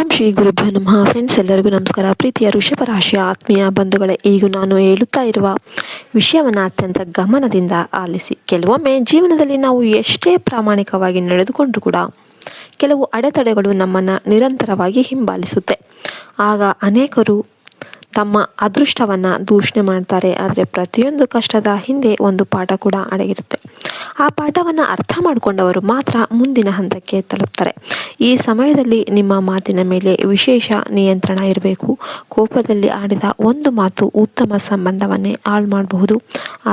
ಓಂ ಶ್ರೀ ಗುರುಭ್ಯೋ ನಮಃ. ಫ್ರೆಂಡ್ಸ್, ಎಲ್ಲರಿಗೂ ನಮಸ್ಕಾರ. ಪ್ರೀತಿಯ ವೃಷಭ ರಾಶಿಯ ಆತ್ಮೀಯ ಬಂಧುಗಳೇ, ಈಗ ನಾನು ಹೇಳುತ್ತಾ ಇರುವ ವಿಷಯವನ್ನು ಅತ್ಯಂತ ಗಮನದಿಂದ ಆಲಿಸಿ. ಕೆಲವೊಮ್ಮೆ ಜೀವನದಲ್ಲಿ ನಾವು ಎಷ್ಟೇ ಪ್ರಾಮಾಣಿಕವಾಗಿ ನಡೆದುಕೊಂಡ್ರೂ ಕೂಡ ಕೆಲವು ಅಡೆತಡೆಗಳು ನಮ್ಮನ್ನು ನಿರಂತರವಾಗಿ ಹಿಂಬಾಲಿಸುತ್ತೆ. ಆಗ ಅನೇಕರು ತಮ್ಮ ಅದೃಷ್ಟವನ್ನು ದೂಷಣೆ ಮಾಡ್ತಾರೆ. ಆದರೆ ಪ್ರತಿಯೊಂದು ಕಷ್ಟದ ಹಿಂದೆ ಒಂದು ಪಾಠ ಕೂಡ ಅಡಗಿರುತ್ತೆ. ಆ ಪಾಠವನ್ನು ಅರ್ಥ ಮಾಡಿಕೊಂಡವರು ಮಾತ್ರ ಮುಂದಿನ ಹಂತಕ್ಕೆ ತಲುಪ್ತಾರೆ. ಈ ಸಮಯದಲ್ಲಿ ನಿಮ್ಮ ಮಾತಿನ ಮೇಲೆ ವಿಶೇಷ ನಿಯಂತ್ರಣ ಇರಬೇಕು. ಕೋಪದಲ್ಲಿ ಆಡಿದ ಒಂದು ಮಾತು ಉತ್ತಮ ಸಂಬಂಧವನ್ನೇ ಹಾಳು ಮಾಡಬಹುದು.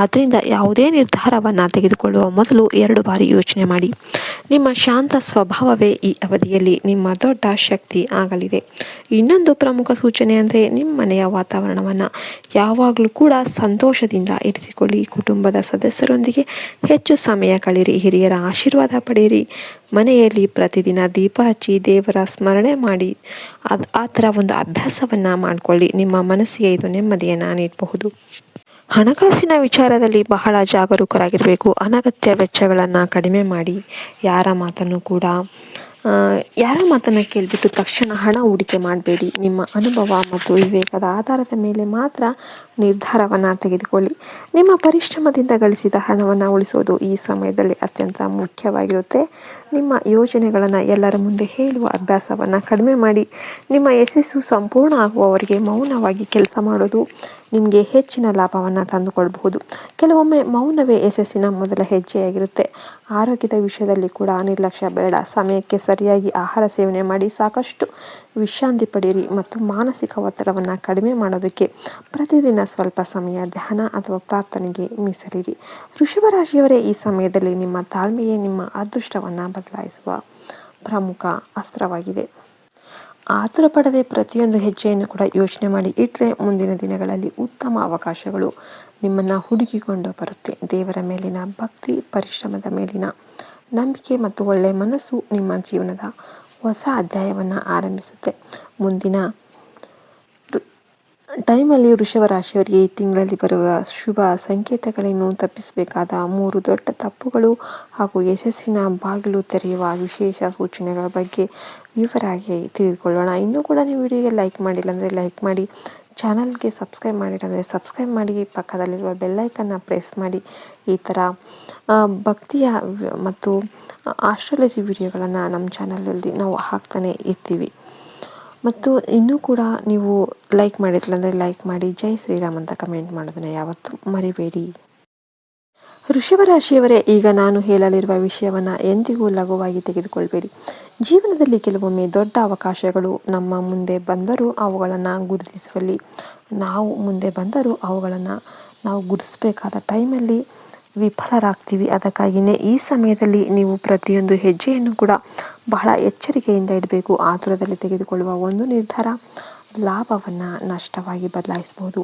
ಆದ್ದರಿಂದ ಯಾವುದೇ ನಿರ್ಧಾರವನ್ನು ತೆಗೆದುಕೊಳ್ಳುವ ಮೊದಲು 2 ಬಾರಿ ಯೋಚನೆ ಮಾಡಿ. ನಿಮ್ಮ ಶಾಂತ ಸ್ವಭಾವವೇ ಈ ಅವಧಿಯಲ್ಲಿ ನಿಮ್ಮ ದೊಡ್ಡ ಶಕ್ತಿ ಆಗಲಿದೆ. ಇನ್ನೊಂದು ಪ್ರಮುಖ ಸೂಚನೆ ಅಂದರೆ, ನಿಮ್ಮ ಮನೆಯ ವಾತಾವರಣವನ್ನು ಯಾವಾಗಲೂ ಕೂಡ ಸಂತೋಷದಿಂದ ಇರಿಸಿಕೊಳ್ಳಿ. ಕುಟುಂಬದ ಸದಸ್ಯರೊಂದಿಗೆ ಹೆಚ್ಚು ಸಮಯ ಕಳೆಯಿರಿ. ಹಿರಿಯರ ಆಶೀರ್ವಾದ ಪಡೆಯಿರಿ. ಮನೆಯಲ್ಲಿ ಪ್ರತಿದಿನ ದೀಪ ಹಚ್ಚಿ ದೇವರ ಸ್ಮರಣೆ ಮಾಡಿ. ಆ ಥರ ಒಂದು ಅಭ್ಯಾಸವನ್ನು ಮಾಡಿಕೊಳ್ಳಿ. ನಿಮ್ಮ ಮನಸ್ಸಿಗೆ ಇದು ನೆಮ್ಮದಿಯನ್ನು ನೀಡಬಹುದು. ಹಣಕಾಸಿನ ವಿಚಾರದಲ್ಲಿ ಬಹಳ ಜಾಗರೂಕರಾಗಿರಬೇಕು. ಅನಗತ್ಯ ವೆಚ್ಚಗಳನ್ನು ಕಡಿಮೆ ಮಾಡಿ. ಯಾರ ಮಾತನ್ನು ಕೇಳಿಬಿಟ್ಟು ತಕ್ಷಣ ಹಣ ಹೂಡಿಕೆ ಮಾಡಬೇಡಿ. ನಿಮ್ಮ ಅನುಭವ ಮತ್ತು ವಿವೇಕದ ಆಧಾರದ ಮೇಲೆ ಮಾತ್ರ ನಿರ್ಧಾರವನ್ನು ತೆಗೆದುಕೊಳ್ಳಿ. ನಿಮ್ಮ ಪರಿಶ್ರಮದಿಂದ ಗಳಿಸಿದ ಹಣವನ್ನು ಉಳಿಸೋದು ಈ ಸಮಯದಲ್ಲಿ ಅತ್ಯಂತ ಮುಖ್ಯವಾಗಿರುತ್ತೆ. ನಿಮ್ಮ ಯೋಜನೆಗಳನ್ನು ಎಲ್ಲರ ಮುಂದೆ ಹೇಳುವ ಅಭ್ಯಾಸವನ್ನು ಕಡಿಮೆ ಮಾಡಿ. ನಿಮ್ಮ ಯಶಸ್ಸು ಸಂಪೂರ್ಣ ಆಗುವವರೆಗೆ ಮೌನವಾಗಿ ಕೆಲಸ ಮಾಡೋದು ನಿಮಗೆ ಹೆಚ್ಚಿನ ಲಾಭವನ್ನು ತಂದುಕೊಳ್ಬಹುದು. ಕೆಲವೊಮ್ಮೆ ಮೌನವೇ ಯಶಸ್ಸಿನ ಮೊದಲ ಹೆಜ್ಜೆಯಾಗಿರುತ್ತೆ. ಆರೋಗ್ಯದ ವಿಷಯದಲ್ಲಿ ಕೂಡ ನಿರ್ಲಕ್ಷ್ಯ ಬೇಡ. ಸಮಯಕ್ಕೆ ಸರಿಯಾಗಿ ಆಹಾರ ಸೇವನೆ ಮಾಡಿ. ಸಾಕಷ್ಟು ವಿಶ್ರಾಂತಿ ಪಡೆಯಿರಿ ಮತ್ತು ಮಾನಸಿಕ ಒತ್ತಡವನ್ನು ಕಡಿಮೆ ಮಾಡೋದಕ್ಕೆ ಪ್ರತಿದಿನ ಸ್ವಲ್ಪ ಸಮಯ ಧ್ಯಾನ ಅಥವಾ ಪ್ರಾರ್ಥನೆಗೆ ಮೀಸಲಿಡಿ. ವೃಷಭ ರಾಶಿಯವರೇ, ಈ ಸಮಯದಲ್ಲಿ ನಿಮ್ಮ ತಾಳ್ಮೆಯೇ ನಿಮ್ಮ ಅದೃಷ್ಟವನ್ನು ಬದಲಾಯಿಸುವ ಪ್ರಮುಖ ಅಸ್ತ್ರವಾಗಿದೆ. ಆತುರ ಪಡದೆ ಪ್ರತಿಯೊಂದು ಹೆಜ್ಜೆಯನ್ನು ಕೂಡ ಯೋಚನೆ ಮಾಡಿ ಇಟ್ಟರೆ ಮುಂದಿನ ದಿನಗಳಲ್ಲಿ ಉತ್ತಮ ಅವಕಾಶಗಳು ನಿಮ್ಮನ್ನು ಹುಡುಕಿಕೊಂಡು ಬರುತ್ತೆ. ದೇವರ ಮೇಲಿನ ಭಕ್ತಿ, ಪರಿಶ್ರಮದ ಮೇಲಿನ ನಂಬಿಕೆ ಮತ್ತು ಒಳ್ಳೆಯ ಮನಸ್ಸು ನಿಮ್ಮ ಜೀವನದ ಹೊಸ ಅಧ್ಯಾಯವನ್ನು ಆರಂಭಿಸುತ್ತೆ. ಮುಂದಿನ ಟೈಮಲ್ಲಿ ವೃಷಭ ರಾಶಿಯವರಿಗೆ ಈ ತಿಂಗಳಲ್ಲಿ ಬರುವ ಶುಭ ಸಂಕೇತಗಳನ್ನು ತಪ್ಪಿಸಬೇಕಾದ 3 ದೊಡ್ಡ ತಪ್ಪುಗಳು ಹಾಗೂ ಯಶಸ್ಸಿನ ಬಾಗಿಲು ತೆರೆಯುವ ವಿಶೇಷ ಸೂಚನೆಗಳ ಬಗ್ಗೆ ವಿವರವಾಗಿ ತಿಳಿದುಕೊಳ್ಳೋಣ. ಇನ್ನೂ ಕೂಡ ನೀವು ವಿಡಿಯೋಗೆ ಲೈಕ್ ಮಾಡಿಲ್ಲ ಅಂದರೆ ಲೈಕ್ ಮಾಡಿ. ಚಾನಲ್ಗೆ ಸಬ್ಸ್ಕ್ರೈಬ್ ಮಾಡಿಲ್ಲ ಅಂದರೆ ಸಬ್ಸ್ಕ್ರೈಬ್ ಮಾಡಿ. ಪಕ್ಕದಲ್ಲಿರುವ ಬೆಲ್ಲೈಕನ್ನು ಪ್ರೆಸ್ ಮಾಡಿ. ಈ ಥರ ಭಕ್ತಿಯ ಮತ್ತು ಆಸ್ಟ್ರಾಲಜಿ ವಿಡಿಯೋಗಳನ್ನು ನಮ್ಮ ಚಾನಲಲ್ಲಿ ನಾವು ಹಾಕ್ತಾನೆ ಇರ್ತೀವಿ. ಮತ್ತು ಇನ್ನೂ ಕೂಡ ನೀವು ಲೈಕ್ ಮಾಡಿರಲಿಲ್ಲ ಅಂದರೆ ಲೈಕ್ ಮಾಡಿ. ಜೈ ಶ್ರೀರಾಮ್ ಅಂತ ಕಮೆಂಟ್ ಮಾಡೋದನ್ನು ಯಾವತ್ತೂ ಮರಿಬೇಡಿ. ವೃಷಭ ರಾಶಿಯವರೇ, ಈಗ ನಾನು ಹೇಳಲಿರುವ ವಿಷಯವನ್ನು ಎಂದಿಗೂ ಲಘುವಾಗಿ ತೆಗೆದುಕೊಳ್ಬೇಡಿ. ಜೀವನದಲ್ಲಿ ಕೆಲವೊಮ್ಮೆ ದೊಡ್ಡ ಅವಕಾಶಗಳು ನಮ್ಮ ಮುಂದೆ ಬಂದರೂ ಅವುಗಳನ್ನು ಗುರುತಿಸಬೇಕಾದ ಟೈಮಲ್ಲಿ ವಿಫಲರಾಗ್ತೀವಿ. ಅದಕ್ಕಾಗಿಯೇ ಈ ಸಮಯದಲ್ಲಿ ನೀವು ಪ್ರತಿಯೊಂದು ಹೆಜ್ಜೆಯನ್ನು ಕೂಡ ಬಹಳ ಎಚ್ಚರಿಕೆಯಿಂದ ಇಡಬೇಕು. ಆತುರದಲ್ಲಿ ತೆಗೆದುಕೊಳ್ಳುವ ಒಂದು ನಿರ್ಧಾರ ಲಾಭವನ್ನು ನಷ್ಟವಾಗಿ ಬದಲಾಯಿಸಬಹುದು.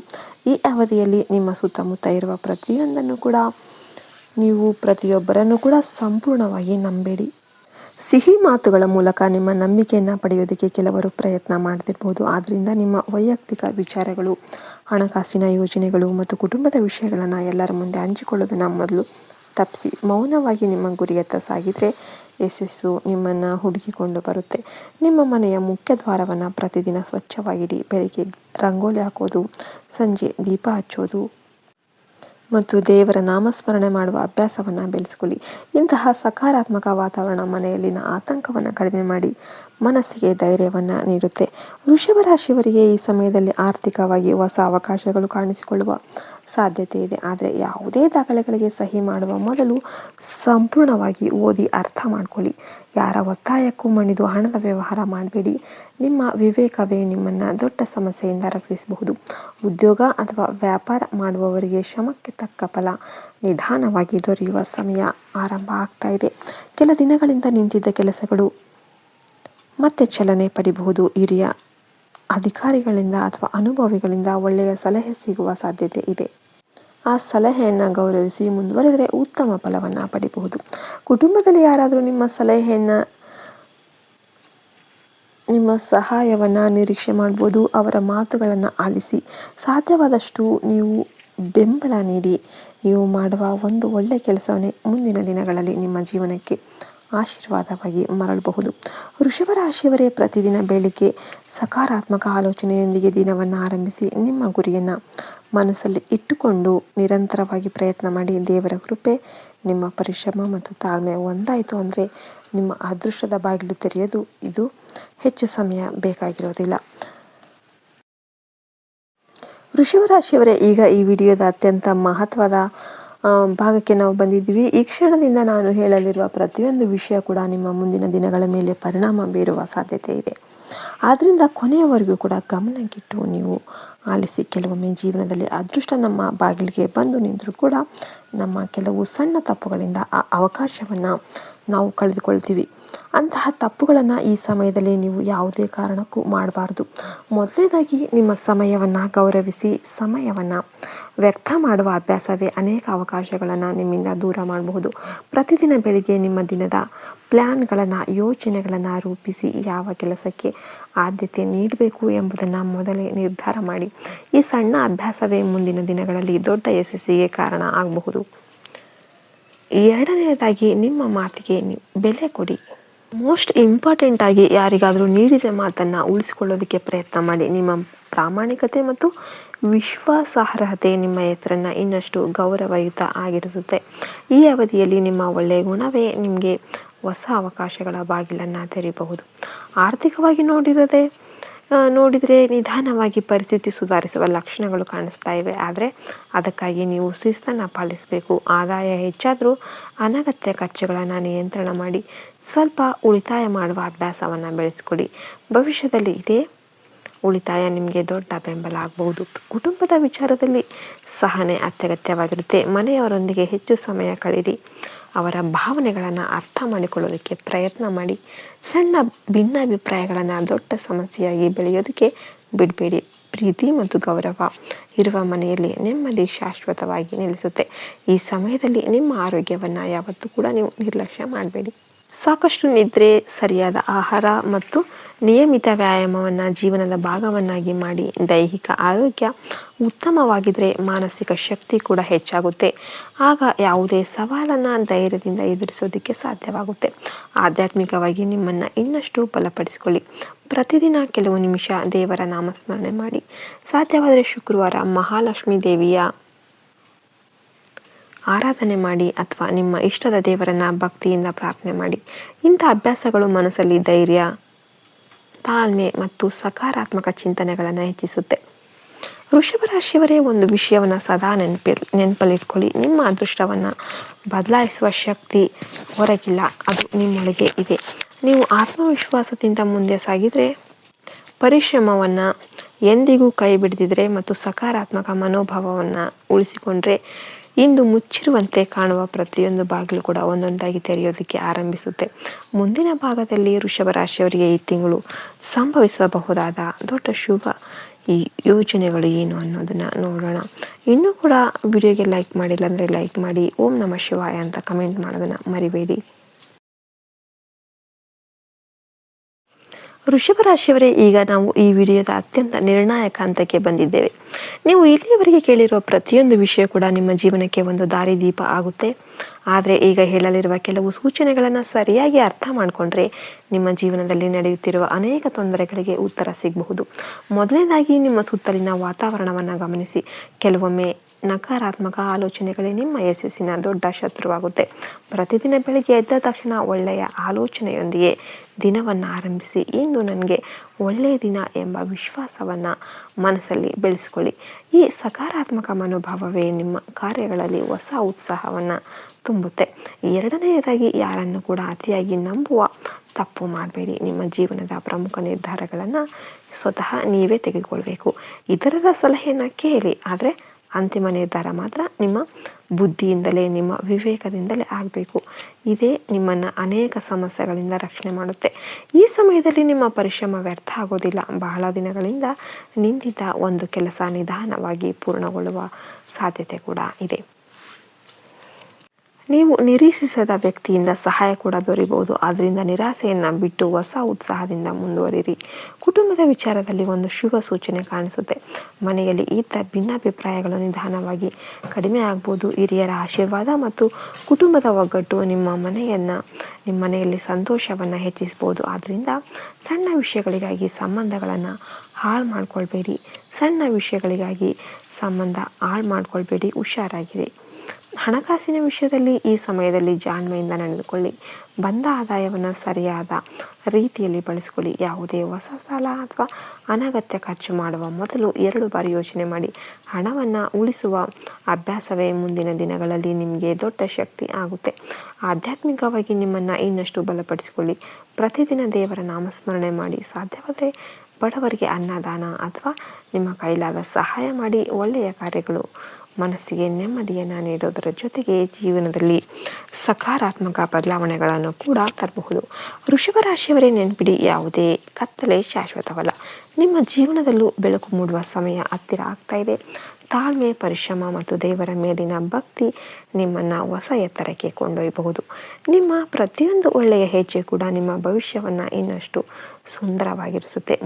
ಈ ಅವಧಿಯಲ್ಲಿ ನಿಮ್ಮ ಸುತ್ತಮುತ್ತ ಇರುವ ಪ್ರತಿಯೊಬ್ಬರನ್ನು ಕೂಡ ಸಂಪೂರ್ಣವಾಗಿ ನಂಬೇಡಿ. ಸಿಹಿ ಮಾತುಗಳ ಮೂಲಕ ನಿಮ್ಮ ನಂಬಿಕೆಯನ್ನು ಪಡೆಯೋದಕ್ಕೆ ಕೆಲವರು ಪ್ರಯತ್ನ ಮಾಡ್ತಿರ್ಬೋದು. ಆದ್ದರಿಂದ ನಿಮ್ಮ ವೈಯಕ್ತಿಕ ವಿಚಾರಗಳು, ಹಣಕಾಸಿನ ಯೋಜನೆಗಳು ಮತ್ತು ಕುಟುಂಬದ ವಿಷಯಗಳನ್ನು ಎಲ್ಲರ ಮುಂದೆ ಹಂಚಿಕೊಳ್ಳೋದನ್ನು ಮೊದಲು ತಪ್ಪಿಸಿ. ಮೌನವಾಗಿ ನಿಮ್ಮ ಗುರಿಯತ್ತ ಸಾಗಿದರೆ ಯಶಸ್ಸು ನಿಮ್ಮನ್ನು ಹುಡುಕಿಕೊಂಡು ಬರುತ್ತೆ. ನಿಮ್ಮ ಮನೆಯ ಮುಖ್ಯ ದ್ವಾರವನ್ನು ಪ್ರತಿದಿನ ಸ್ವಚ್ಛವಾಗಿಡಿ. ಬೆಳಿಗ್ಗೆ ರಂಗೋಲಿ ಹಾಕೋದು, ಸಂಜೆ ದೀಪ ಹಚ್ಚೋದು ಮತ್ತು ದೇವರ ನಾಮಸ್ಮರಣೆ ಮಾಡುವ ಅಭ್ಯಾಸವನ್ನು ಬೆಳೆಸಿಕೊಳ್ಳಿ. ಇಂತಹ ಸಕಾರಾತ್ಮಕ ವಾತಾವರಣ ಮನೆಯಲ್ಲಿನ ಆತಂಕವನ್ನು ಕಡಿಮೆ ಮಾಡಿ ಮನಸ್ಸಿಗೆ ಧೈರ್ಯವನ್ನು ನೀಡುತ್ತೆ. ವೃಷಭ ರಾಶಿಯವರಿಗೆ ಈ ಸಮಯದಲ್ಲಿ ಆರ್ಥಿಕವಾಗಿ ಹೊಸ ಅವಕಾಶಗಳು ಕಾಣಿಸಿಕೊಳ್ಳುವ ಸಾಧ್ಯತೆ ಇದೆ. ಆದರೆ ಯಾವುದೇ ದಾಖಲೆಗಳಿಗೆ ಸಹಿ ಮಾಡುವ ಮೊದಲು ಸಂಪೂರ್ಣವಾಗಿ ಓದಿ ಅರ್ಥ ಮಾಡ್ಕೊಳ್ಳಿ. ಯಾರ ಒತ್ತಾಯಕ್ಕೂ ಮಣಿದು ಹಣದ ವ್ಯವಹಾರ ಮಾಡಬೇಡಿ. ನಿಮ್ಮ ವಿವೇಕವೇ ನಿಮ್ಮನ್ನು ದೊಡ್ಡ ಸಮಸ್ಯೆಯಿಂದ ರಕ್ಷಿಸಬಹುದು. ಉದ್ಯೋಗ ಅಥವಾ ವ್ಯಾಪಾರ ಮಾಡುವವರಿಗೆ ಶ್ರಮಕ್ಕೆ ತಕ್ಕ ಫಲ ನಿಧಾನವಾಗಿ ದೊರೆಯುವ ಸಮಯ ಆರಂಭ ಆಗ್ತಾ ಇದೆ. ಕೆಲ ದಿನಗಳಿಂದ ನಿಂತಿದ್ದ ಕೆಲಸಗಳು ಮತ್ತೆ ಚಲನೆ ಪಡಿಬಹುದು. ಹಿರಿಯ ಅಧಿಕಾರಿಗಳಿಂದ ಅಥವಾ ಅನುಭವಿಗಳಿಂದ ಒಳ್ಳೆಯ ಸಲಹೆ ಸಿಗುವ ಸಾಧ್ಯತೆ ಇದೆ. ಆ ಸಲಹೆಯನ್ನು ಗೌರವಿಸಿ ಮುಂದುವರೆದರೆ ಉತ್ತಮ ಫಲವನ್ನು ಪಡಿಬಹುದು. ಕುಟುಂಬದಲ್ಲಿ ಯಾರಾದರೂ ನಿಮ್ಮ ಸಹಾಯವನ್ನು ನಿರೀಕ್ಷೆ ಮಾಡ್ಬೋದು. ಅವರ ಮಾತುಗಳನ್ನು ಆಲಿಸಿ. ಸಾಧ್ಯವಾದಷ್ಟು ನೀವು ಬೆಂಬಲ ನೀಡಿ. ನೀವು ಮಾಡುವ ಒಂದು ಒಳ್ಳೆಯ ಕೆಲಸವನ್ನೇ ಮುಂದಿನ ದಿನಗಳಲ್ಲಿ ನಿಮ್ಮ ಜೀವನಕ್ಕೆ ಆಶೀರ್ವಾದವಾಗಿ ಮರಳಬಹುದು. ವೃಷಭ ರಾಶಿಯವರೇ, ಪ್ರತಿದಿನ ಬೆಳಿಗ್ಗೆ ಸಕಾರಾತ್ಮಕ ಆಲೋಚನೆಯೊಂದಿಗೆ ದಿನವನ್ನು ಆರಂಭಿಸಿ ನಿಮ್ಮ ಗುರಿಯನ್ನು ಮನಸ್ಸಲ್ಲಿ ಇಟ್ಟುಕೊಂಡು ನಿರಂತರವಾಗಿ ಪ್ರಯತ್ನ ಮಾಡಿ. ದೇವರ ಕೃಪೆ, ನಿಮ್ಮ ಪರಿಶ್ರಮ ಮತ್ತು ತಾಳ್ಮೆ ಒಂದಾಯಿತು ಅಂದರೆ ನಿಮ್ಮ ಅದೃಷ್ಟದ ಬಾಗಿಲು ತೆರೆಯೋದು ಇದು ಹೆಚ್ಚು ಸಮಯ ಬೇಕಾಗಿರೋದಿಲ್ಲ. ವೃಷಭ ರಾಶಿಯವರೇ, ಈಗ ಈ ವಿಡಿಯೋದ ಅತ್ಯಂತ ಮಹತ್ವದ ಭಾಗಕ್ಕೆ ನಾವು ಬಂದಿದ್ದೀವಿ. ಈ ಕ್ಷಣದಿಂದ ನಾನು ಹೇಳಲಿರುವ ಪ್ರತಿಯೊಂದು ವಿಷಯ ಕೂಡ ನಿಮ್ಮ ಮುಂದಿನ ದಿನಗಳ ಮೇಲೆ ಪರಿಣಾಮ ಬೀರುವ ಸಾಧ್ಯತೆ ಇದೆ. ಆದ್ದರಿಂದ ಕೊನೆಯವರೆಗೂ ಕೂಡ ಗಮನಕ್ಕಿಟ್ಟು ನೀವು ಆಲಿಸಿ. ಕೆಲವೊಮ್ಮೆ ಜೀವನದಲ್ಲಿ ಅದೃಷ್ಟ ನಮ್ಮ ಬಾಗಿಲಿಗೆ ಬಂದು ನಿಂತರೂ ಕೂಡ ನಮ್ಮ ಕೆಲವು ಸಣ್ಣ ತಪ್ಪುಗಳಿಂದ ಆ ಅವಕಾಶವನ್ನು ನಾವು ಕಳೆದುಕೊಳ್ತೀವಿ. ಅಂತಹ ತಪ್ಪುಗಳನ್ನು ಈ ಸಮಯದಲ್ಲಿ ನೀವು ಯಾವುದೇ ಕಾರಣಕ್ಕೂ ಮಾಡಬಾರ್ದು. ಮೊದಲನೇದಾಗಿ ನಿಮ್ಮ ಸಮಯವನ್ನು ಗೌರವಿಸಿ. ಸಮಯವನ್ನು ವ್ಯರ್ಥ ಮಾಡುವ ಅಭ್ಯಾಸವೇ ಅನೇಕ ಅವಕಾಶಗಳನ್ನು ನಿಮ್ಮಿಂದ ದೂರ ಮಾಡಬಹುದು. ಪ್ರತಿದಿನ ಬೆಳಿಗ್ಗೆ ನಿಮ್ಮ ದಿನದ ಪ್ಲ್ಯಾನ್ಗಳನ್ನು, ಯೋಜನೆಗಳನ್ನು ರೂಪಿಸಿ. ಯಾವ ಕೆಲಸಕ್ಕೆ ಆದ್ಯತೆ ನೀಡಬೇಕು ಎಂಬುದನ್ನು ಮೊದಲೇ ನಿರ್ಧಾರ ಮಾಡಿ. ಈ ಸಣ್ಣ ಅಭ್ಯಾಸವೇ ಮುಂದಿನ ದಿನಗಳಲ್ಲಿ ದೊಡ್ಡ ಯಶಸ್ಸಿಗೆ ಕಾರಣ ಆಗಬಹುದು. ಎರಡನೆಯದಾಗಿ, ನಿಮ್ಮ ಮಾತಿಗೆ ಬೆಲೆ ಕೊಡಿ. ಮೋಸ್ಟ್ ಇಂಪಾರ್ಟೆಂಟ್ ಆಗಿ, ಯಾರಿಗಾದರೂ ನೀಡಿದ ಮಾತನ್ನು ಉಳಿಸಿಕೊಳ್ಳೋದಕ್ಕೆ ಪ್ರಯತ್ನ ಮಾಡಿ. ನಿಮ್ಮ ಪ್ರಾಮಾಣಿಕತೆ ಮತ್ತು ವಿಶ್ವಾಸಾರ್ಹತೆ ನಿಮ್ಮ ಹೆಸರನ್ನು ಇನ್ನಷ್ಟು ಗೌರವಯುತ ಆಗಿರಿಸುತ್ತೆ. ಈ ಅವಧಿಯಲ್ಲಿ ನಿಮ್ಮ ಒಳ್ಳೆಯ ಗುಣವೇ ನಿಮಗೆ ಹೊಸ ಅವಕಾಶಗಳ ಬಾಗಿಲನ್ನು ತೆರೆಯಬಹುದು. ಆರ್ಥಿಕವಾಗಿ ನೋಡಿದರೆ ನಿಧಾನವಾಗಿ ಪರಿಸ್ಥಿತಿ ಸುಧಾರಿಸುವ ಲಕ್ಷಣಗಳು ಕಾಣಿಸ್ತಾ ಇವೆ. ಆದರೆ ಅದಕ್ಕಾಗಿ ನೀವು ಶಿಸ್ತನ್ನು ಪಾಲಿಸಬೇಕು. ಆದಾಯ ಹೆಚ್ಚಾದರೂ ಅನಗತ್ಯ ಖರ್ಚುಗಳನ್ನು ನಿಯಂತ್ರಣ ಮಾಡಿ. ಸ್ವಲ್ಪ ಉಳಿತಾಯ ಮಾಡುವ ಅಭ್ಯಾಸವನ್ನು ಬೆಳೆಸಿಕೊಡಿ. ಭವಿಷ್ಯದಲ್ಲಿ ಇದೇ ಉಳಿತಾಯ ನಿಮಗೆ ದೊಡ್ಡ ಬೆಂಬಲ ಆಗಬಹುದು. ಕುಟುಂಬದ ವಿಚಾರದಲ್ಲಿ ಸಹನೆ ಅತ್ಯಗತ್ಯವಾಗಿರುತ್ತೆ. ಮನೆಯವರೊಂದಿಗೆ ಹೆಚ್ಚು ಸಮಯ ಕಳೆಯಿರಿ. ಅವರ ಭಾವನೆಗಳನ್ನು ಅರ್ಥ ಮಾಡಿಕೊಳ್ಳೋದಕ್ಕೆ ಪ್ರಯತ್ನ ಮಾಡಿ. ಸಣ್ಣ ಭಿನ್ನಾಭಿಪ್ರಾಯಗಳನ್ನು ದೊಡ್ಡ ಸಮಸ್ಯೆಯಾಗಿ ಬೆಳೆಯೋದಕ್ಕೆ ಬಿಡಬೇಡಿ. ಪ್ರೀತಿ ಮತ್ತು ಗೌರವ ಇರುವ ಮನೆಯಲ್ಲಿ ನೆಮ್ಮದಿ ಶಾಶ್ವತವಾಗಿ ನೆಲೆಸುತ್ತೆ. ಈ ಸಮಯದಲ್ಲಿ ನಿಮ್ಮ ಆರೋಗ್ಯವನ್ನು ಯಾವತ್ತೂ ಕೂಡ ನೀವು ನಿರ್ಲಕ್ಷ್ಯ ಮಾಡಬೇಡಿ. ಸಾಕಷ್ಟು ನಿದ್ರೆ, ಸರಿಯಾದ ಆಹಾರ ಮತ್ತು ನಿಯಮಿತ ವ್ಯಾಯಾಮವನ್ನು ಜೀವನದ ಭಾಗವನ್ನಾಗಿ ಮಾಡಿ. ದೈಹಿಕ ಆರೋಗ್ಯ ಉತ್ತಮವಾಗಿದ್ದರೆ ಮಾನಸಿಕ ಶಕ್ತಿ ಕೂಡ ಹೆಚ್ಚಾಗುತ್ತೆ. ಆಗ ಯಾವುದೇ ಸವಾಲನ್ನು ಧೈರ್ಯದಿಂದ ಎದುರಿಸೋದಕ್ಕೆ ಸಾಧ್ಯವಾಗುತ್ತೆ. ಆಧ್ಯಾತ್ಮಿಕವಾಗಿ ನಿಮ್ಮನ್ನು ಇನ್ನಷ್ಟು ಬಲಪಡಿಸಿಕೊಳ್ಳಿ. ಪ್ರತಿದಿನ ಕೆಲವು ನಿಮಿಷ ದೇವರ ನಾಮಸ್ಮರಣೆ ಮಾಡಿ. ಸಾಧ್ಯವಾದರೆ ಶುಕ್ರವಾರ ಮಹಾಲಕ್ಷ್ಮೀ ದೇವಿಯ ಆರಾಧನೆ ಮಾಡಿ ಅಥವಾ ನಿಮ್ಮ ಇಷ್ಟದ ದೇವರನ್ನು ಭಕ್ತಿಯಿಂದ ಪ್ರಾರ್ಥನೆ ಮಾಡಿ. ಇಂಥ ಅಭ್ಯಾಸಗಳು ಮನಸ್ಸಲ್ಲಿ ಧೈರ್ಯ, ತಾಳ್ಮೆ ಮತ್ತು ಸಕಾರಾತ್ಮಕ ಚಿಂತನೆಗಳನ್ನು ಹೆಚ್ಚಿಸುತ್ತೆ. ವೃಷಭ ರಾಶಿಯವರೇ, ಒಂದು ವಿಷಯವನ್ನು ಸದಾ ನೆನಪಲ್ಲಿಟ್ಕೊಳ್ಳಿ. ನಿಮ್ಮ ಅದೃಷ್ಟವನ್ನು ಬದಲಾಯಿಸುವ ಶಕ್ತಿ ಹೊರಗಿಲ್ಲ, ಅದು ನಿಮ್ಮೊಳಗೆ ಇದೆ. ನೀವು ಆತ್ಮವಿಶ್ವಾಸದಿಂದ ಮುಂದೆ ಸಾಗಿದರೆ, ಪರಿಶ್ರಮವನ್ನು ಎಂದಿಗೂ ಕೈ ಬಿಡದಿದ್ರೆ ಮತ್ತು ಸಕಾರಾತ್ಮಕ ಮನೋಭಾವವನ್ನು ಉಳಿಸಿಕೊಂಡ್ರೆ, ಇಂದು ಮುಚ್ಚಿರುವಂತೆ ಕಾಣುವ ಪ್ರತಿಯೊಂದು ಬಾಗಿಲು ಕೂಡ ಒಂದೊಂದಾಗಿ ತೆರೆಯೋದಕ್ಕೆ ಆರಂಭಿಸುತ್ತೆ. ಮುಂದಿನ ಭಾಗದಲ್ಲಿ ವೃಷಭ ರಾಶಿಯವರಿಗೆ ಈ ತಿಂಗಳು ಸಂಭವಿಸಬಹುದಾದ ದೊಡ್ಡ ಶುಭ ಈ ಯೋಜನೆಗಳು ಏನು ಅನ್ನೋದನ್ನು ನೋಡೋಣ. ಇನ್ನೂ ಕೂಡ ವಿಡಿಯೋಗೆ ಲೈಕ್ ಮಾಡಿಲ್ಲ ಅಂದರೆ ಲೈಕ್ ಮಾಡಿ. ಓಂ ನಮಃ ಶಿವಾಯ ಅಂತ ಕಮೆಂಟ್ ಮಾಡೋದನ್ನು ಮರಿಬೇಡಿ. ವೃಷಭ ರಾಶಿಯವರೇ, ಈಗ ನಾವು ಈ ವಿಡಿಯೋದ ಅತ್ಯಂತ ನಿರ್ಣಾಯಕ ಹಂತಕ್ಕೆ ಬಂದಿದ್ದೇವೆ. ನೀವು ಇಲ್ಲಿಯವರೆಗೆ ಕೇಳಿರುವ ಪ್ರತಿಯೊಂದು ವಿಷಯ ಕೂಡ ನಿಮ್ಮ ಜೀವನಕ್ಕೆ ಒಂದು ದಾರಿದೀಪ ಆಗುತ್ತೆ. ಆದರೆ ಈಗ ಹೇಳಲಿರುವ ಕೆಲವು ಸೂಚನೆಗಳನ್ನು ಸರಿಯಾಗಿ ಅರ್ಥ ಮಾಡಿಕೊಂಡ್ರೆ ನಿಮ್ಮ ಜೀವನದಲ್ಲಿ ನಡೆಯುತ್ತಿರುವ ಅನೇಕ ತೊಂದರೆಗಳಿಗೆ ಉತ್ತರ ಸಿಗಬಹುದು. ಮೊದಲನೇದಾಗಿ, ನಿಮ್ಮ ಸುತ್ತಲಿನ ವಾತಾವರಣವನ್ನು ಗಮನಿಸಿ. ಕೆಲವೊಮ್ಮೆ ನಕಾರಾತ್ಮಕ ಆಲೋಚನೆಗಳೇ ನಿಮ್ಮ ಯಶಸ್ಸಿನ ದೊಡ್ಡ ಶತ್ರುವಾಗುತ್ತೆ. ಪ್ರತಿದಿನ ಬೆಳಗ್ಗೆ ಎದ್ದ ತಕ್ಷಣ ಒಳ್ಳೆಯ ಆಲೋಚನೆಯೊಂದಿಗೆ ದಿನವನ್ನು ಆರಂಭಿಸಿ. ಇಂದು ನನಗೆ ಒಳ್ಳೆಯ ದಿನ ಎಂಬ ವಿಶ್ವಾಸವನ್ನು ಮನಸ್ಸಲ್ಲಿ ಬೆಳೆಸ್ಕೊಳ್ಳಿ. ಈ ಸಕಾರಾತ್ಮಕ ಮನೋಭಾವವೇ ನಿಮ್ಮ ಕಾರ್ಯಗಳಲ್ಲಿ ಹೊಸ ಉತ್ಸಾಹವನ್ನು ತುಂಬುತ್ತೆ. ಎರಡನೆಯದಾಗಿ, ಯಾರನ್ನು ಕೂಡ ಅತಿಯಾಗಿ ನಂಬುವ ತಪ್ಪು ಮಾಡಬೇಡಿ. ನಿಮ್ಮ ಜೀವನದ ಪ್ರಮುಖ ನಿರ್ಧಾರಗಳನ್ನು ಸ್ವತಃ ನೀವೇ ತೆಗೆದುಕೊಳ್ಬೇಕು. ಇತರರ ಸಲಹೆಯನ್ನು ಕೇಳಿ, ಆದರೆ ಅಂತಿಮ ನಿರ್ಧಾರ ಮಾತ್ರ ನಿಮ್ಮ ಬುದ್ಧಿಯಿಂದಲೇ, ನಿಮ್ಮ ವಿವೇಕದಿಂದಲೇ ಆಗಬೇಕು. ಇದೇ ನಿಮ್ಮನ್ನು ಅನೇಕ ಸಮಸ್ಯೆಗಳಿಂದ ರಕ್ಷಣೆ ಮಾಡುತ್ತೆ. ಈ ಸಮಯದಲ್ಲಿ ನಿಮ್ಮ ಪರಿಶ್ರಮ ವ್ಯರ್ಥ ಆಗೋದಿಲ್ಲ. ಬಹಳ ದಿನಗಳಿಂದ ನಿಂತಿದ್ದ ಒಂದು ಕೆಲಸ ನಿಧಾನವಾಗಿ ಪೂರ್ಣಗೊಳ್ಳುವ ಸಾಧ್ಯತೆ ಕೂಡ ಇದೆ. ನೀವು ನಿರೀಕ್ಷಿಸದ ವ್ಯಕ್ತಿಯಿಂದ ಸಹಾಯ ಕೂಡ ದೊರೆಯಬಹುದು. ಆದ್ದರಿಂದ ನಿರಾಸೆಯನ್ನು ಬಿಟ್ಟು ಹೊಸ ಉತ್ಸಾಹದಿಂದ ಮುಂದುವರಿರಿ. ಕುಟುಂಬದ ವಿಚಾರದಲ್ಲಿ ಒಂದು ಶುಭ ಸೂಚನೆ ಕಾಣಿಸುತ್ತೆ. ಮನೆಯಲ್ಲಿ ಇದ್ದ ಭಿನ್ನಾಭಿಪ್ರಾಯಗಳು ನಿಧಾನವಾಗಿ ಕಡಿಮೆ ಆಗ್ಬೋದು. ಹಿರಿಯರ ಆಶೀರ್ವಾದ ಮತ್ತು ಕುಟುಂಬದ ಒಗ್ಗಟ್ಟು ನಿಮ್ಮ ಮನೆಯಲ್ಲಿ ಸಂತೋಷವನ್ನು ಹೆಚ್ಚಿಸ್ಬೋದು. ಆದ್ದರಿಂದ ಸಣ್ಣ ವಿಷಯಗಳಿಗಾಗಿ ಸಂಬಂಧಗಳನ್ನು ಹಾಳು ಮಾಡ್ಕೊಳ್ಬೇಡಿ. ಹುಷಾರಾಗಿರಿ. ಹಣಕಾಸಿನ ವಿಷಯದಲ್ಲಿ ಈ ಸಮಯದಲ್ಲಿ ಜಾಣ್ಮೆಯಿಂದ ನಡೆದುಕೊಳ್ಳಿ. ಬಂದ ಆದಾಯವನ್ನು ಸರಿಯಾದ ರೀತಿಯಲ್ಲಿ ಬಳಸಿಕೊಳ್ಳಿ. ಯಾವುದೇ ಹೊಸ ಸಾಲ ಅಥವಾ ಅನಗತ್ಯ ಖರ್ಚು ಮಾಡುವ ಮೊದಲು 2 ಬಾರಿ ಯೋಚನೆ ಮಾಡಿ. ಹಣವನ್ನು ಉಳಿಸುವ ಅಭ್ಯಾಸವೇ ಮುಂದಿನ ದಿನಗಳಲ್ಲಿ ನಿಮಗೆ ದೊಡ್ಡ ಶಕ್ತಿ ಆಗುತ್ತೆ. ಆಧ್ಯಾತ್ಮಿಕವಾಗಿ ನಿಮ್ಮನ್ನು ಇನ್ನಷ್ಟು ಬಲಪಡಿಸಿಕೊಳ್ಳಿ. ಪ್ರತಿದಿನ ದೇವರ ನಾಮಸ್ಮರಣೆ ಮಾಡಿ. ಸಾಧ್ಯವಾದರೆ ಬಡವರಿಗೆ ಅನ್ನದಾನ ಅಥವಾ ನಿಮ್ಮ ಕೈಲಾದ ಸಹಾಯ ಮಾಡಿ. ಒಳ್ಳೆಯ ಕಾರ್ಯಗಳು ಮನಸ್ಸಿಗೆ ನೆಮ್ಮದಿಯನ್ನು ನೀಡೋದರ ಜೊತೆಗೆ ಜೀವನದಲ್ಲಿ ಸಕಾರಾತ್ಮಕ ಬದಲಾವಣೆಗಳನ್ನು ಕೂಡ ತರಬಹುದು. ವೃಷಭ ರಾಶಿಯವರೇ ನೆನಪಿಡಿ, ಯಾವುದೇ ಕತ್ತಲೆ ಶಾಶ್ವತವಲ್ಲ. ನಿಮ್ಮ ಜೀವನದಲ್ಲೂ ಬೆಳಕು ಮೂಡುವ ಸಮಯ ಹತ್ತಿರ ಆಗ್ತಾ ಇದೆ. ತಾಳ್ಮೆ, ಪರಿಶ್ರಮ ಮತ್ತು ದೇವರ ಮೇಲಿನ ಭಕ್ತಿ ನಿಮ್ಮನ್ನು ಹೊಸ ಎತ್ತರಕ್ಕೆ ಕೊಂಡೊಯ್ಯಬಹುದು. ನಿಮ್ಮ ಪ್ರತಿಯೊಂದು ಒಳ್ಳೆಯ ಹೆಜ್ಜೆ ಕೂಡ ನಿಮ್ಮ ಭವಿಷ್ಯವನ್ನು ಇನ್ನಷ್ಟು ಸುಂದರವಾಗಿರಿಸುತ್ತೆ.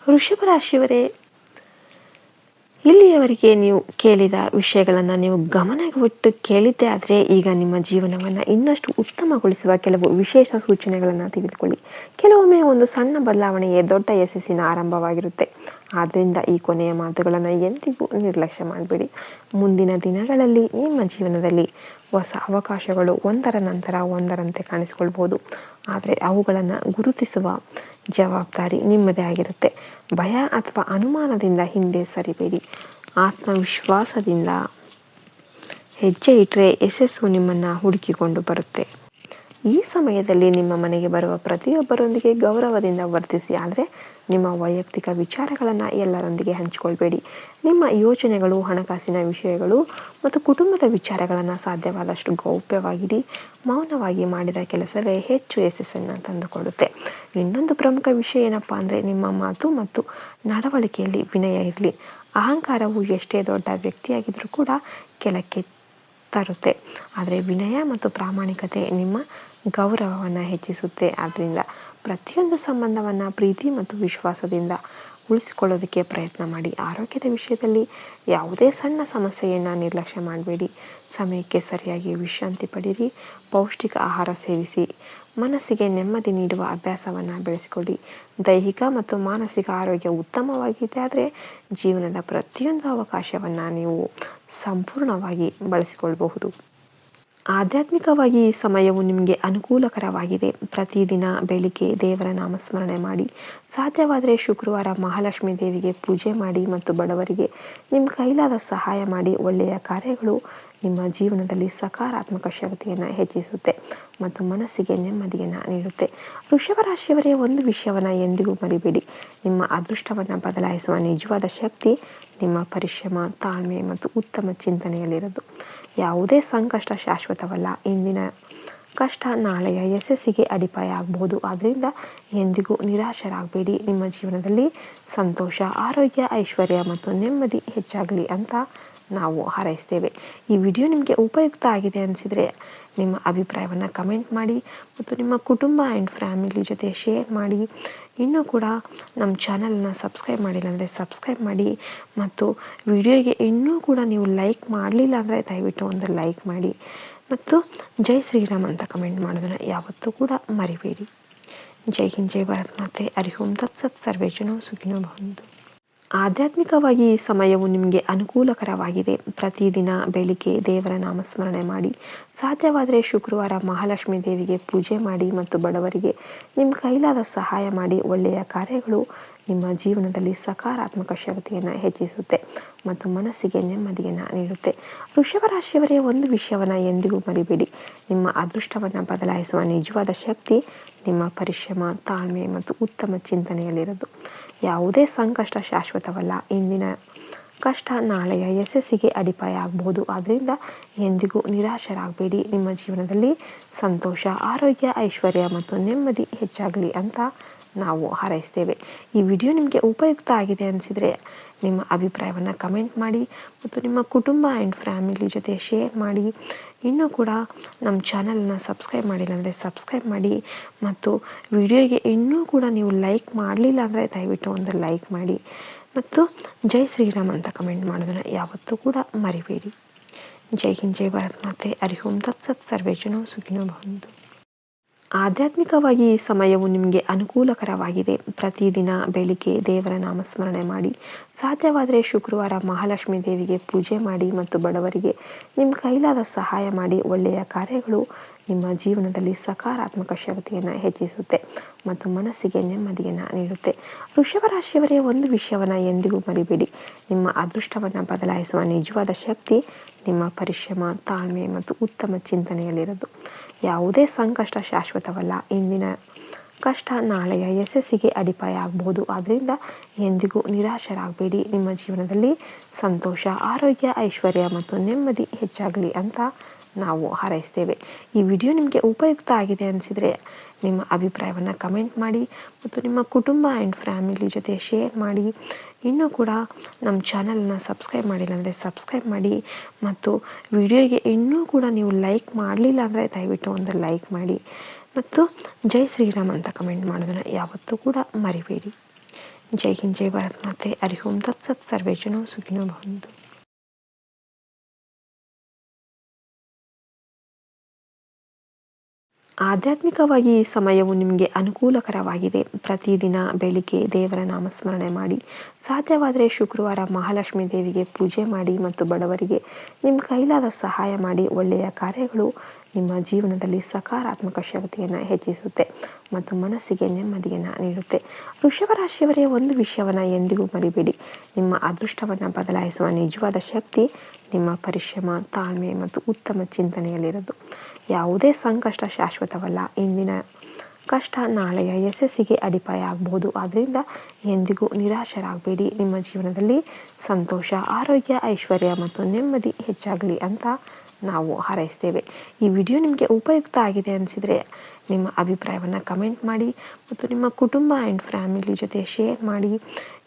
ವೃಷಭ ರಾಶಿಯವರೇ, ಇಲ್ಲಿಯವರೆಗೆ ನೀವು ಕೇಳಿದ ವಿಷಯಗಳನ್ನು ನೀವು ಗಮನವಿಟ್ಟು ಕೇಳಿದ್ದೇ ಆದರೆ ಈಗ ನಿಮ್ಮ ಜೀವನವನ್ನು ಇನ್ನಷ್ಟು ಉತ್ತಮಗೊಳಿಸುವ ಕೆಲವು ವಿಶೇಷ ಸೂಚನೆಗಳನ್ನು ತೆಗೆದುಕೊಳ್ಳಿ. ಕೆಲವೊಮ್ಮೆ ಒಂದು ಸಣ್ಣ ಬದಲಾವಣೆಯೇ ದೊಡ್ಡ ಯಶಸ್ಸಿನ ಆರಂಭವಾಗಿರುತ್ತೆ. ಆದ್ದರಿಂದ ಈ ಕೊನೆಯ ಮಾತುಗಳನ್ನು ಎಂದಿಗೂ ನಿರ್ಲಕ್ಷ್ಯ ಮಾಡಬೇಡಿ. ಮುಂದಿನ ದಿನಗಳಲ್ಲಿ ನಿಮ್ಮ ಜೀವನದಲ್ಲಿ ಹೊಸ ಅವಕಾಶಗಳು ಒಂದರ ನಂತರ ಒಂದರಂತೆ ಕಾಣಿಸಿಕೊಳ್ಬೋದು. ಆದರೆ ಅವುಗಳನ್ನು ಗುರುತಿಸುವ ಜವಾಬ್ದಾರಿ ನಿಮ್ಮದೇ ಆಗಿರುತ್ತೆ. ಭಯ ಅಥವಾ ಅನುಮಾನದಿಂದ ಹಿಂದೆ ಸರಿಬೇಡಿ. ಆತ್ಮವಿಶ್ವಾಸದಿಂದ ಹೆಜ್ಜೆ ಇಟ್ಟರೆ ಯಶಸ್ಸು ನಿಮ್ಮನ್ನು ಹುಡುಕಿಕೊಂಡು ಬರುತ್ತೆ. ಈ ಸಮಯದಲ್ಲಿ ನಿಮ್ಮ ಮನೆಗೆ ಬರುವ ಪ್ರತಿಯೊಬ್ಬರೊಂದಿಗೆ ಗೌರವದಿಂದ ವರ್ತಿಸಿ. ಆದರೆ ನಿಮ್ಮ ವೈಯಕ್ತಿಕ ವಿಚಾರಗಳನ್ನು ಎಲ್ಲರೊಂದಿಗೆ ಹಂಚಿಕೊಳ್ಬೇಡಿ. ನಿಮ್ಮ ಯೋಚನೆಗಳು, ಹಣಕಾಸಿನ ವಿಷಯಗಳು ಮತ್ತು ಕುಟುಂಬದ ವಿಚಾರಗಳನ್ನು ಸಾಧ್ಯವಾದಷ್ಟು ಗೌಪ್ಯವಾಗಿಡಿ. ಮೌನವಾಗಿ ಮಾಡಿದ ಕೆಲಸವೇ ಹೆಚ್ಚು ಯಶಸ್ಸನ್ನು ತಂದುಕೊಡುತ್ತೆ. ಇನ್ನೊಂದು ಪ್ರಮುಖ ವಿಷಯ ಏನಪ್ಪ ಅಂದರೆ, ನಿಮ್ಮ ಮಾತು ಮತ್ತು ನಡವಳಿಕೆಯಲ್ಲಿ ವಿನಯ ಇರಲಿ. ಅಹಂಕಾರವು ಎಷ್ಟೇ ದೊಡ್ಡ ವ್ಯಕ್ತಿಯಾಗಿದ್ದರೂ ಕೂಡ ಕೆಳಕ್ಕೆ ತರುತ್ತೆ. ಆದರೆ ವಿನಯ ಮತ್ತು ಪ್ರಾಮಾಣಿಕತೆ ನಿಮ್ಮ ಗೌರವವನ್ನು ಹೆಚ್ಚಿಸುತ್ತೆ. ಆದ್ದರಿಂದ ಪ್ರತಿಯೊಂದು ಸಂಬಂಧವನ್ನು ಪ್ರೀತಿ ಮತ್ತು ವಿಶ್ವಾಸದಿಂದ ಉಳಿಸಿಕೊಳ್ಳೋದಕ್ಕೆ ಪ್ರಯತ್ನ ಮಾಡಿ. ಆರೋಗ್ಯದ ವಿಷಯದಲ್ಲಿ ಯಾವುದೇ ಸಣ್ಣ ಸಮಸ್ಯೆಯನ್ನು ನಿರ್ಲಕ್ಷ್ಯ ಮಾಡಬೇಡಿ. ಸಮಯಕ್ಕೆ ಸರಿಯಾಗಿ ವಿಶ್ರಾಂತಿ ಪಡೀರಿ. ಪೌಷ್ಟಿಕ ಆಹಾರ ಸೇವಿಸಿ. ಮನಸ್ಸಿಗೆ ನೆಮ್ಮದಿ ನೀಡುವ ಅಭ್ಯಾಸವನ್ನು ಬೆಳೆಸಿಕೊಳ್ಳಿ. ದೈಹಿಕ ಮತ್ತು ಮಾನಸಿಕ ಆರೋಗ್ಯ ಉತ್ತಮವಾಗಿದೆ. ಆದರೆ ಜೀವನದ ಪ್ರತಿಯೊಂದು ಅವಕಾಶವನ್ನು ನೀವು ಸಂಪೂರ್ಣವಾಗಿ ಬಳಸಿಕೊಳ್ಳಬಹುದು. ಆಧ್ಯಾತ್ಮಿಕವಾಗಿ ಈ ಸಮಯವು ನಿಮಗೆ ಅನುಕೂಲಕರವಾಗಿದೆ. ಪ್ರತಿದಿನ ಬೆಳಿಗ್ಗೆ ದೇವರ ನಾಮಸ್ಮರಣೆ ಮಾಡಿ. ಸಾಧ್ಯವಾದರೆ ಶುಕ್ರವಾರ ಮಹಾಲಕ್ಷ್ಮೀ ದೇವಿಗೆ ಪೂಜೆ ಮಾಡಿ ಮತ್ತು ಬಡವರಿಗೆ ನಿಮ್ಮ ಕೈಲಾದ ಸಹಾಯ ಮಾಡಿ. ಒಳ್ಳೆಯ ಕಾರ್ಯಗಳು ನಿಮ್ಮ ಜೀವನದಲ್ಲಿ ಸಕಾರಾತ್ಮಕ ಶಕ್ತಿಯನ್ನು ಹೆಚ್ಚಿಸುತ್ತೆ ಮತ್ತು ಮನಸ್ಸಿಗೆ ನೆಮ್ಮದಿಯನ್ನು ನೀಡುತ್ತೆ. ವೃಷಭ ರಾಶಿಯವರೇ, ಒಂದು ವಿಷಯವನ್ನು ಎಂದಿಗೂ ಮರಿಬೇಡಿ. ನಿಮ್ಮ ಅದೃಷ್ಟವನ್ನು ಬದಲಾಯಿಸುವ ನಿಜವಾದ ಶಕ್ತಿ ನಿಮ್ಮ ಪರಿಶ್ರಮ, ತಾಳ್ಮೆ ಮತ್ತು ಉತ್ತಮ ಚಿಂತನೆಯಲ್ಲಿರೋದು. ಯಾವುದೇ ಸಂಕಷ್ಟ ಶಾಶ್ವತವಲ್ಲ. ಇಂದಿನ ಕಷ್ಟ ನಾಳೆಯ ಯಶಸ್ಸಿಗೆ ಅಡಿಪಾಯ ಆಗಬಹುದು. ಆದ್ದರಿಂದ ಎಂದಿಗೂ ನಿರಾಶರಾಗಬೇಡಿ. ನಿಮ್ಮ ಜೀವನದಲ್ಲಿ ಸಂತೋಷ, ಆರೋಗ್ಯ, ಐಶ್ವರ್ಯ ಮತ್ತು ನೆಮ್ಮದಿ ಹೆಚ್ಚಾಗಲಿ ಅಂತ ನಾವು ಹಾರೈಸ್ತೇವೆ. ಈ ವಿಡಿಯೋ ನಿಮಗೆ ಉಪಯುಕ್ತ ಆಗಿದೆ ಅನಿಸಿದರೆ ನಿಮ್ಮ ಅಭಿಪ್ರಾಯವನ್ನು ಕಮೆಂಟ್ ಮಾಡಿ ಮತ್ತು ನಿಮ್ಮ ಕುಟುಂಬ ಆ್ಯಂಡ್ ಫ್ಯಾಮಿಲಿ ಜೊತೆ ಶೇರ್ ಮಾಡಿ. ಇನ್ನೂ ಕೂಡ ನಮ್ಮ ಚಾನಲನ್ನು ಸಬ್ಸ್ಕ್ರೈಬ್ ಮಾಡಿಲ್ಲ ಅಂದರೆ ಸಬ್ಸ್ಕ್ರೈಬ್ ಮಾಡಿ ಮತ್ತು ವಿಡಿಯೋಗೆ ಇನ್ನೂ ಕೂಡ ನೀವು ಲೈಕ್ ಮಾಡಲಿಲ್ಲ ಅಂದರೆ ದಯವಿಟ್ಟು ಒಂದು ಲೈಕ್ ಮಾಡಿ ಮತ್ತು ಜೈ ಶ್ರೀರಾಮ್ ಅಂತ ಕಮೆಂಟ್ ಮಾಡೋದನ್ನು ಯಾವತ್ತೂ ಕೂಡ ಮರಿಬೇಡಿ. ಜೈ ಹಿಂದ್, ಜೈ ಭಾರತ್ ಮಾತೆ. ಹರಿ ಓಂ ತತ್ಸತ್. ಸರ್ವೇ ಜನೋ ಸುಖಿನೋ ಭವಂತು. ಆಧ್ಯಾತ್ಮಿಕವಾಗಿ ಈ ಸಮಯವು ನಿಮಗೆ ಅನುಕೂಲಕರವಾಗಿದೆ. ಪ್ರತಿದಿನ ಬೆಳಿಗ್ಗೆ ದೇವರ ನಾಮಸ್ಮರಣೆ ಮಾಡಿ. ಸಾಧ್ಯವಾದರೆ ಶುಕ್ರವಾರ ಮಹಾಲಕ್ಷ್ಮೀ ದೇವಿಗೆ ಪೂಜೆ ಮಾಡಿ ಮತ್ತು ಬಡವರಿಗೆ ನಿಮ್ಮ ಕೈಲಾದ ಸಹಾಯ ಮಾಡಿ. ಒಳ್ಳೆಯ ಕಾರ್ಯಗಳು ನಿಮ್ಮ ಜೀವನದಲ್ಲಿ ಸಕಾರಾತ್ಮಕ ಶಕ್ತಿಯನ್ನು ಹೆಚ್ಚಿಸುತ್ತೆ ಮತ್ತು ಮನಸ್ಸಿಗೆ ನೆಮ್ಮದಿಯನ್ನು ನೀಡುತ್ತೆ. ವೃಷಭ ರಾಶಿಯವರೇ, ಒಂದು ವಿಷಯವನ್ನು ಎಂದಿಗೂ ಮರಿಬೇಡಿ. ನಿಮ್ಮ ಅದೃಷ್ಟವನ್ನು ಬದಲಾಯಿಸುವ ನಿಜವಾದ ಶಕ್ತಿ ನಿಮ್ಮ ಪರಿಶ್ರಮ, ತಾಳ್ಮೆ ಮತ್ತು ಉತ್ತಮ ಚಿಂತನೆಯಲ್ಲಿರೋದು. ಯಾವುದೇ ಸಂಕಷ್ಟ ಶಾಶ್ವತವಲ್ಲ. ಇಂದಿನ ಕಷ್ಟ ನಾಳೆಯ ಯಶಸ್ಸಿಗೆ ಅಡಿಪಾಯ ಆಗಬಹುದು. ಆದ್ದರಿಂದ ಎಂದಿಗೂ ನಿರಾಶರಾಗಬೇಡಿ. ನಿಮ್ಮ ಜೀವನದಲ್ಲಿ ಸಂತೋಷ, ಆರೋಗ್ಯ, ಐಶ್ವರ್ಯ ಮತ್ತು ನೆಮ್ಮದಿ ಹೆಚ್ಚಾಗಲಿ ಅಂತ ನಾವು ಹಾರೈಸ್ತೇವೆ. ಈ ವಿಡಿಯೋ ನಿಮಗೆ ಉಪಯುಕ್ತ ಆಗಿದೆ ಅನಿಸಿದರೆ ನಿಮ್ಮ ಅಭಿಪ್ರಾಯವನ್ನು ಕಮೆಂಟ್ ಮಾಡಿ ಮತ್ತು ನಿಮ್ಮ ಕುಟುಂಬ ಆ್ಯಂಡ್ ಫ್ಯಾಮಿಲಿ ಜೊತೆ ಶೇರ್ ಮಾಡಿ. ಇನ್ನೂ ಕೂಡ ನಮ್ಮ ಚಾನಲನ್ನು ಸಬ್ಸ್ಕ್ರೈಬ್ ಮಾಡಿಲ್ಲ ಅಂದರೆ ಸಬ್ಸ್ಕ್ರೈಬ್ ಮಾಡಿ ಮತ್ತು ವಿಡಿಯೋಗೆ ಇನ್ನೂ ಕೂಡ ನೀವು ಲೈಕ್ ಮಾಡಲಿಲ್ಲ ಅಂದರೆ ದಯವಿಟ್ಟು ಒಂದು ಲೈಕ್ ಮಾಡಿ ಮತ್ತು ಜೈ ಶ್ರೀರಾಮ್ ಅಂತ ಕಮೆಂಟ್ ಮಾಡೋದನ್ನು ಯಾವತ್ತೂ ಕೂಡ ಮರಿಬೇಡಿ. ಜೈ ಹಿಂದ್, ಜೈ ಭಾರತ್ ಮಾತೆ. ಹರಿ ಓಂ ತತ್ಸತ್. ಸರ್ವೇ ಜನೋ ಸುಖಿನೋ ಭವಂತು. ಆಧ್ಯಾತ್ಮಿಕವಾಗಿ ಈ ಸಮಯವು ನಿಮಗೆ ಅನುಕೂಲಕರವಾಗಿದೆ. ಪ್ರತಿದಿನ ಬೆಳಿಗ್ಗೆ ದೇವರ ನಾಮಸ್ಮರಣೆ ಮಾಡಿ, ಸಾಧ್ಯವಾದರೆ ಶುಕ್ರವಾರ ಮಹಾಲಕ್ಷ್ಮೀ ದೇವಿಗೆ ಪೂಜೆ ಮಾಡಿ ಮತ್ತು ಬಡವರಿಗೆ ನಿಮ್ಮ ಕೈಲಾದ ಸಹಾಯ ಮಾಡಿ. ಒಳ್ಳೆಯ ಕಾರ್ಯಗಳು ನಿಮ್ಮ ಜೀವನದಲ್ಲಿ ಸಕಾರಾತ್ಮಕ ಶಕ್ತಿಯನ್ನು ಹೆಚ್ಚಿಸುತ್ತೆ ಮತ್ತು ಮನಸ್ಸಿಗೆ ನೆಮ್ಮದಿಯನ್ನು ನೀಡುತ್ತೆ. ವೃಷಭ ರಾಶಿಯವರೇ, ಒಂದು ವಿಷಯವನ್ನು ಎಂದಿಗೂ ಮರಿಬೇಡಿ. ನಿಮ್ಮ ಅದೃಷ್ಟವನ್ನು ಬದಲಾಯಿಸುವ ನಿಜವಾದ ಶಕ್ತಿ ನಿಮ್ಮ ಪರಿಶ್ರಮ, ತಾಳ್ಮೆ ಮತ್ತು ಉತ್ತಮ ಚಿಂತನೆಯಲ್ಲಿರೋದು. ಯಾವುದೇ ಸಂಕಷ್ಟ ಶಾಶ್ವತವಲ್ಲ. ಇಂದಿನ ಕಷ್ಟ ನಾಳೆಯ ಯಶಸ್ಸಿಗೆ ಅಡಿಪಾಯ ಆಗಬಹುದು. ಆದ್ದರಿಂದ ಎಂದಿಗೂ ನಿರಾಶರಾಗಬೇಡಿ. ನಿಮ್ಮ ಜೀವನದಲ್ಲಿ ಸಂತೋಷ, ಆರೋಗ್ಯ, ಐಶ್ವರ್ಯ ಮತ್ತು ನೆಮ್ಮದಿ ಹೆಚ್ಚಾಗಲಿ ಅಂತ ನಾವು ಹಾರೈಸ್ತೇವೆ. ಈ ವಿಡಿಯೋ ನಿಮಗೆ ಉಪಯುಕ್ತ ಆಗಿದೆ ಅನಿಸಿದರೆ ನಿಮ್ಮ ಅಭಿಪ್ರಾಯವನ್ನು ಕಮೆಂಟ್ ಮಾಡಿ ಮತ್ತು ನಿಮ್ಮ ಕುಟುಂಬ ಆ್ಯಂಡ್ ಫ್ಯಾಮಿಲಿ ಜೊತೆ ಶೇರ್ ಮಾಡಿ. ಇನ್ನೂ ಕೂಡ ನಮ್ಮ ಚಾನಲನ್ನು ಸಬ್ಸ್ಕ್ರೈಬ್ ಮಾಡಿಲ್ಲ ಅಂದರೆ ಸಬ್ಸ್ಕ್ರೈಬ್ ಮಾಡಿ ಮತ್ತು ವಿಡಿಯೋಗೆ ಇನ್ನೂ ಕೂಡ ನೀವು ಲೈಕ್ ಮಾಡಲಿಲ್ಲ ಅಂದರೆ ದಯವಿಟ್ಟು ಒಂದು ಲೈಕ್ ಮಾಡಿ ಮತ್ತು ಜೈ ಶ್ರೀರಾಮ್ ಅಂತ ಕಮೆಂಟ್ ಮಾಡೋದನ್ನು ಯಾವತ್ತೂ ಕೂಡ ಮರಿಬೇಡಿ. ಜೈ ಹಿಂದ್, ಜೈ ಭಾರತ್ ಮಾತೆ. ಹರಿ ಓಂ ತತ್ಸತ್. ಸರ್ವೇ ಜನೋ ಸುಖಿನೋ ಭವಂತು. ಆಧ್ಯಾತ್ಮಿಕವಾಗಿ ಈ ಸಮಯವು ನಿಮಗೆ ಅನುಕೂಲಕರವಾಗಿದೆ. ಪ್ರತಿದಿನ ಬೆಳಿಗ್ಗೆ ದೇವರ ನಾಮಸ್ಮರಣೆ ಮಾಡಿ, ಸಾಧ್ಯವಾದರೆ ಶುಕ್ರವಾರ ಮಹಾಲಕ್ಷ್ಮೀ ದೇವಿಗೆ ಪೂಜೆ ಮಾಡಿ ಮತ್ತು ಬಡವರಿಗೆ ನಿಮ್ಮ ಕೈಲಾದ ಸಹಾಯ ಮಾಡಿ. ಒಳ್ಳೆಯ ಕಾರ್ಯಗಳು ನಿಮ್ಮ ಜೀವನದಲ್ಲಿ ಸಕಾರಾತ್ಮಕ ಶಕ್ತಿಯನ್ನು ಹೆಚ್ಚಿಸುತ್ತೆ ಮತ್ತು ಮನಸ್ಸಿಗೆ ನೆಮ್ಮದಿಯನ್ನು ನೀಡುತ್ತೆ. ವೃಷಭ ರಾಶಿಯವರೇ, ಒಂದು ವಿಷಯವನ್ನು ಎಂದಿಗೂ ಮರಿಬೇಡಿ. ನಿಮ್ಮ ಅದೃಷ್ಟವನ್ನು ಬದಲಾಯಿಸುವ ನಿಜವಾದ ಶಕ್ತಿ ನಿಮ್ಮ ಪರಿಶ್ರಮ, ತಾಳ್ಮೆ ಮತ್ತು ಉತ್ತಮ ಚಿಂತನೆಯಲ್ಲಿರೋದು. ಯಾವುದೇ ಸಂಕಷ್ಟ ಶಾಶ್ವತವಲ್ಲ. ಇಂದಿನ ಕಷ್ಟ ನಾಳೆಯ ಯಶಸ್ಸಿಗೆ ಅಡಿಪಾಯ ಆಗಬಹುದು. ಆದ್ದರಿಂದ ಎಂದಿಗೂ ನಿರಾಶರಾಗಬೇಡಿ. ನಿಮ್ಮ ಜೀವನದಲ್ಲಿ ಸಂತೋಷ, ಆರೋಗ್ಯ, ಐಶ್ವರ್ಯ ಮತ್ತು ನೆಮ್ಮದಿ ಹೆಚ್ಚಾಗಲಿ ಅಂತ ನಾವು ಹಾರೈಸ್ತೇವೆ. ಈ ವಿಡಿಯೋ ನಿಮಗೆ ಉಪಯುಕ್ತ ಆಗಿದೆ ಅನಿಸಿದರೆ ನಿಮ್ಮ ಅಭಿಪ್ರಾಯವನ್ನು ಕಮೆಂಟ್ ಮಾಡಿ ಮತ್ತು ನಿಮ್ಮ ಕುಟುಂಬ ಆ್ಯಂಡ್ ಫ್ಯಾಮಿಲಿ ಜೊತೆ ಶೇರ್ ಮಾಡಿ.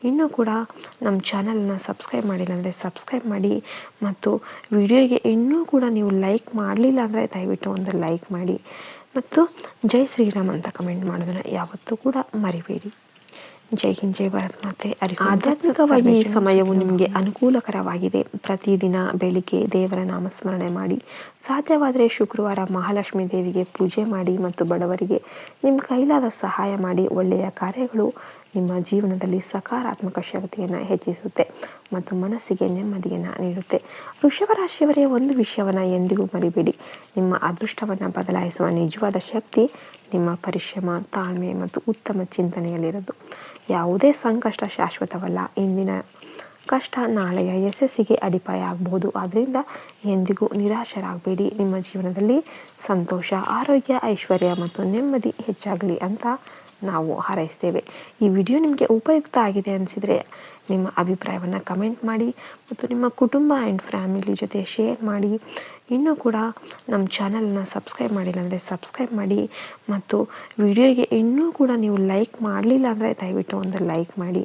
ಇನ್ನೂ ಕೂಡ ನಮ್ಮ ಚಾನಲನ್ನು ಸಬ್ಸ್ಕ್ರೈಬ್ ಮಾಡಿಲ್ಲ ಅಂದರೆ ಸಬ್ಸ್ಕ್ರೈಬ್ ಮಾಡಿ ಮತ್ತು ವಿಡಿಯೋಗೆ ಇನ್ನೂ ಕೂಡ ನೀವು ಲೈಕ್ ಮಾಡಲಿಲ್ಲ ಅಂದರೆ ದಯವಿಟ್ಟು ಒಂದು ಲೈಕ್ ಮಾಡಿ ಮತ್ತು ಜೈ ಶ್ರೀರಾಮ್ ಅಂತ ಕಮೆಂಟ್ ಮಾಡೋದನ್ನು ಯಾವತ್ತೂ ಕೂಡ ಮರಿಬೇಡಿ. ಜೈ ಹಿಂದ್, ಜೈ ಭಾರತ್ ಮಾತೆ. ಹರಿ ಓಂ. ಆಧ್ಯಾತ್ಮಿಕವಾಗಿ ಈ ಸಮಯವು ನಿಮಗೆ ಅನುಕೂಲಕರವಾಗಿದೆ. ಪ್ರತಿದಿನ ಬೆಳಿಗ್ಗೆ ದೇವರ ನಾಮಸ್ಮರಣೆ ಮಾಡಿ, ಸಾಧ್ಯವಾದರೆ ಶುಕ್ರವಾರ ಮಹಾಲಕ್ಷ್ಮೀ ದೇವಿಗೆ ಪೂಜೆ ಮಾಡಿ ಮತ್ತು ಬಡವರಿಗೆ ನಿಮ್ಮ ಕೈಲಾದ ಸಹಾಯ ಮಾಡಿ. ಒಳ್ಳೆಯ ಕಾರ್ಯಗಳು ನಿಮ್ಮ ಜೀವನದಲ್ಲಿ ಸಕಾರಾತ್ಮಕ ಶಕ್ತಿಯನ್ನು ಹೆಚ್ಚಿಸುತ್ತೆ ಮತ್ತು ಮನಸ್ಸಿಗೆ ನೆಮ್ಮದಿಯನ್ನು ನೀಡುತ್ತೆ. ವೃಷಭ ರಾಶಿಯವರೇ, ಒಂದು ವಿಷಯವನ್ನು ಎಂದಿಗೂ ಮರಿಬೇಡಿ. ನಿಮ್ಮ ಅದೃಷ್ಟವನ್ನು ಬದಲಾಯಿಸುವ ನಿಜವಾದ ಶಕ್ತಿ ನಿಮ್ಮ ಪರಿಶ್ರಮ, ತಾಳ್ಮೆ ಮತ್ತು ಉತ್ತಮ ಚಿಂತನೆಯಲ್ಲಿರೋದು. ಯಾವುದೇ ಸಂಕಷ್ಟ ಶಾಶ್ವತವಲ್ಲ. ಇಂದಿನ ಕಷ್ಟ ನಾಳೆಯ ಯಶಸ್ಸಿಗೆ ಅಡಿಪಾಯ ಆಗಬಹುದು. ಆದ್ದರಿಂದ ಎಂದಿಗೂ ನಿರಾಶರಾಗಬೇಡಿ. ನಿಮ್ಮ ಜೀವನದಲ್ಲಿ ಸಂತೋಷ, ಆರೋಗ್ಯ, ಐಶ್ವರ್ಯ ಮತ್ತು ನೆಮ್ಮದಿ ಹೆಚ್ಚಾಗಲಿ ಅಂತ ನಾವು ಹಾರೈಸ್ತೇವೆ. ಈ ವಿಡಿಯೋ ನಿಮಗೆ ಉಪಯುಕ್ತ ಆಗಿದೆ ಅನಿಸಿದರೆ ನಿಮ್ಮ ಅಭಿಪ್ರಾಯವನ್ನು ಕಮೆಂಟ್ ಮಾಡಿ ಮತ್ತು ನಿಮ್ಮ ಕುಟುಂಬ ಆ್ಯಂಡ್ ಫ್ಯಾಮಿಲಿ ಜೊತೆ ಶೇರ್ ಮಾಡಿ. ಇನ್ನೂ ಕೂಡ ನಮ್ಮ ಚಾನಲನ್ನು ಸಬ್ಸ್ಕ್ರೈಬ್ ಮಾಡಿಲ್ಲ ಅಂದರೆ ಸಬ್ಸ್ಕ್ರೈಬ್ ಮಾಡಿ ಮತ್ತು ವಿಡಿಯೋಗೆ ಇನ್ನೂ ಕೂಡ ನೀವು ಲೈಕ್ ಮಾಡಲಿಲ್ಲ ಅಂದರೆ ದಯವಿಟ್ಟು ಒಂದು ಲೈಕ್ ಮಾಡಿ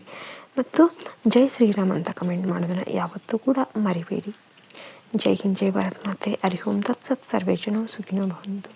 ಮತ್ತು ಜೈ ಶ್ರೀರಾಮ್ ಅಂತ ಕಮೆಂಟ್ ಮಾಡೋದನ್ನು ಯಾವತ್ತೂ ಕೂಡ ಮರಿಬೇಡಿ. ಜೈ ಹಿಂದ್, ಜೈ ಭಾರತ್ ಮಾತೆ. ಹರಿ ಓಂ ತತ್ಸತ್. ಸರ್ವೇ ಜನೋ ಸುಖಿನೋ ಭವಂತು.